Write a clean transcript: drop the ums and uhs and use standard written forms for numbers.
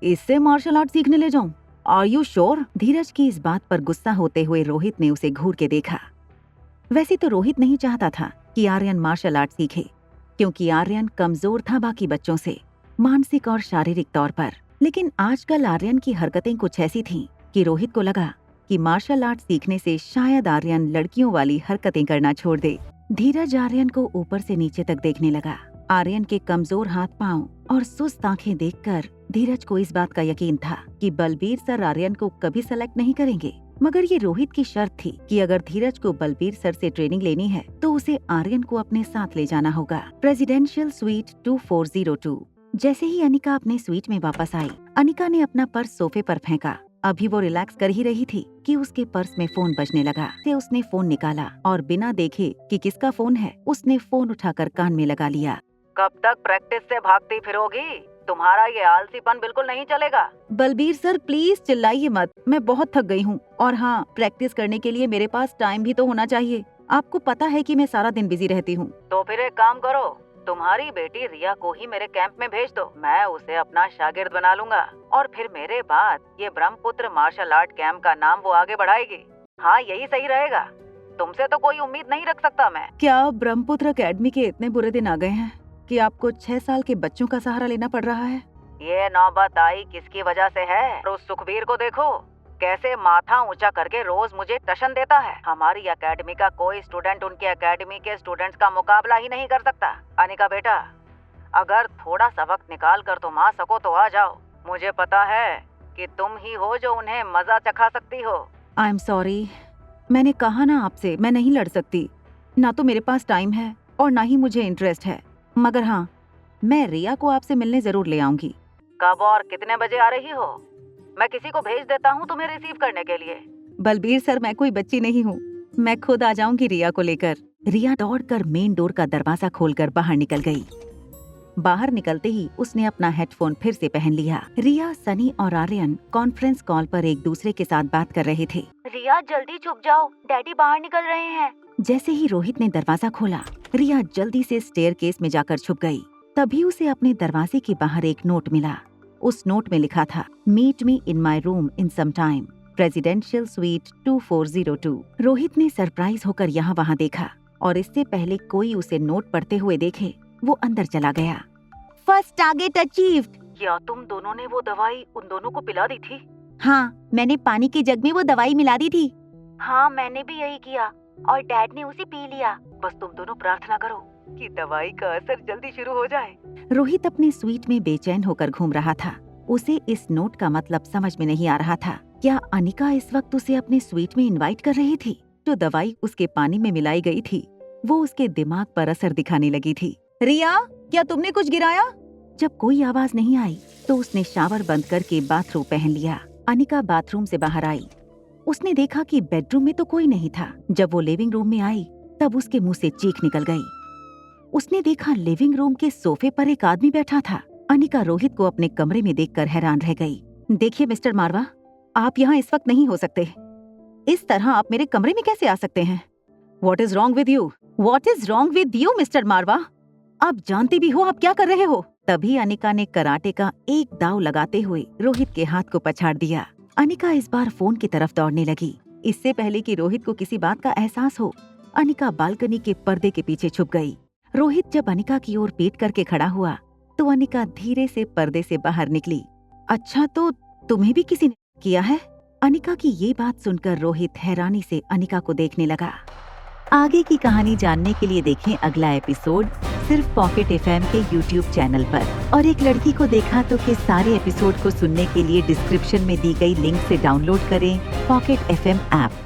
इससे martial art सीखने ले जाऊं? Are you sure? धीरज की इस बात पर गुस्सा होते हुए रोहित ने उसे घूर के देखा। वैसे तो रोहित नहीं चाहता था कि आर्यन मार्शल आर्ट सीखे, क्योंकि आर्यन कमजोर था बाकी बच्चों से, मानसिक और शारीरिक तौर पर। लेकिन आजकल आर्यन की हरकतें कुछ ऐसी थीं कि रोहित को लगा कि मार्शल आर्ट सीखने से शायद आर्यन लड़कियों वाली हरकतें करना छोड़ दे। धीरज आर्यन को ऊपर से नीचे तक देखने लगा। आर्यन के कमजोर हाथ पांव और सुस्त आंखें देखकर धीरज को इस बात का यकीन था कि बलबीर सर आर्यन को कभी सेलेक्ट नहीं करेंगे। मगर ये रोहित की शर्त थी कि अगर धीरज को बलबीर सर से ट्रेनिंग लेनी है तो उसे आर्यन को अपने साथ ले जाना होगा। Presidential suite 2402। जैसे ही अनिका अपने स्वीट में वापस आई, अनिका ने अपना पर्स सोफे पर फेंका। अभी वो रिलैक्स कर ही रही थी कि उसके पर्स में फोन बजने लगा। उसने फोन निकाला और बिना देखे कि किसका फोन है, उसने फोन उठाकर कान में लगा लिया। कब तक प्रैक्टिस से भागती फिरोगी? तुम्हारा ये आलसीपन बिल्कुल नहीं चलेगा। बलबीर सर प्लीज चिल्लाइए मत, मैं बहुत थक गई हूँ। और हाँ, प्रैक्टिस करने के लिए मेरे पास टाइम भी तो होना चाहिए। आपको पता है कि मैं सारा दिन बिजी रहती हूँ। तो फिर एक काम करो, तुम्हारी बेटी रिया को ही मेरे कैंप में भेज दो। मैं उसे अपना शागिर्द बना लूंगा और फिर मेरे बाद ये ब्रह्मपुत्र मार्शल आर्ट कैंप का नाम वो आगे बढ़ाएगी। हाँ, यही सही रहेगा। तुमसे तो कोई उम्मीद नहीं रख सकता मैं। क्या ब्रह्मपुत्र अकेडमी के इतने बुरे दिन आ गए हैं कि आपको 6 साल के बच्चों का सहारा लेना पड़ रहा है? ये नौबत आई किसकी वजह से है? उस सुखबीर को देखो, कैसे माथा ऊंचा करके रोज मुझे टशन देता है। हमारी एकेडमी का कोई स्टूडेंट उनके एकेडमी के स्टूडेंट्स का मुकाबला ही नहीं कर सकता। अनिका बेटा, अगर थोड़ा सा वक्त निकाल कर तुम आ सको तो आ जाओ। मुझे पता है कि तुम ही हो जो उन्हें मजा चखा सकती हो। आई एम सॉरी, मैंने कहा ना आपसे, मैं नहीं लड़ सकती। ना तो मेरे पास टाइम है और ना ही मुझे इंटरेस्ट है। मगर हाँ, मैं रिया को आपसे मिलने जरूर ले आऊंगी। कब और कितने बजे आ रही हो? मैं किसी को भेज देता हूँ तुम्हें रिसीव करने के लिए। बलबीर सर, मैं कोई बच्ची नहीं हूँ, मैं खुद आ जाऊंगी रिया को लेकर। रिया दौड़कर मेन डोर का दरवाजा खोलकर बाहर निकल गई। बाहर निकलते ही उसने अपना हेडफोन फिर से पहन लिया। रिया, सनी और आर्यन कॉन्फ्रेंस कॉल पर एक दूसरे के साथ बात कर रहे थे। रिया जल्दी छुप जाओ, डैडी बाहर निकल रहे हैं। जैसे ही रोहित ने दरवाजा खोला, रिया जल्दी से स्टेयरकेस में जाकर छुप गई। तभी उसे अपने दरवाजे के बाहर एक नोट मिला। उस नोट में लिखा था, meet me in my room in some time, presidential suite 2402। Rohit ने सरप्राइज होकर यहाँ वहाँ देखा और इससे पहले कोई उसे नोट पढ़ते हुए देखे, वो अंदर चला गया। First target achieved. क्या तुम दोनों ने वो दवाई उन दोनों को पिला दी थी? हाँ, मैंने पानी के जग में वो दवाई मिला दी थी। हाँ, मैंने भी यही किया और डैड ने उसे पी लिया। बस तुम दोनों प्रार्थना करो कि दवाई का असर जल्दी शुरू हो जाए। रोहित अपने स्वीट में बेचैन होकर घूम रहा था। उसे इस नोट का मतलब समझ में नहीं आ रहा था। क्या अनिका इस वक्त उसे अपने स्वीट में इनवाइट कर रही थी? जो दवाई उसके पानी में मिलाई गई थी, वो उसके दिमाग पर असर दिखाने लगी थी। रिया, क्या तुमने कुछ गिराया? जब कोई आवाज नहीं आई तो उसने शावर बंद करके बाथरूम पहन लिया। अनिका बाथरूम से बाहर आई। उसने देखा कि बेडरूम में तो कोई नहीं था। जब वो लिविंग रूम में आई तब उसके मुंह से चीख निकल गई। उसने देखा लिविंग रूम के सोफे पर एक आदमी बैठा था। अनिका रोहित को अपने कमरे में देखकर हैरान रह गई। देखिए मिस्टर मारवा, आप यहाँ इस वक्त नहीं हो सकते। इस तरह आप मेरे कमरे में कैसे आ सकते हैं? What is wrong with you? What is wrong with you, mister Marwah? आप जानते भी हो आप क्या कर रहे हो? तभी अनिका ने कराटे का एक दाव लगाते हुए रोहित के हाथ को पछाड़ दिया। अनिका इस बार फोन की तरफ दौड़ने लगी। इससे पहले कि रोहित को किसी बात का एहसास हो, अनिका बालकनी के पर्दे के पीछे छुप गई। रोहित जब अनिका की ओर पीट करके खड़ा हुआ तो अनिका धीरे से पर्दे से बाहर निकली। अच्छा, तो तुम्हें भी किसी ने किया है? अनिका की ये बात सुनकर रोहित हैरानी से अनिका को देखने लगा। आगे की कहानी जानने के लिए देखें अगला एपिसोड सिर्फ पॉकेट एफएम के YouTube चैनल पर। और एक लड़की को देखा तो के सारे एपिसोड को सुनने के लिए डिस्क्रिप्शन में दी गई लिंक से डाउनलोड करें पॉकेट एफएम ऐप।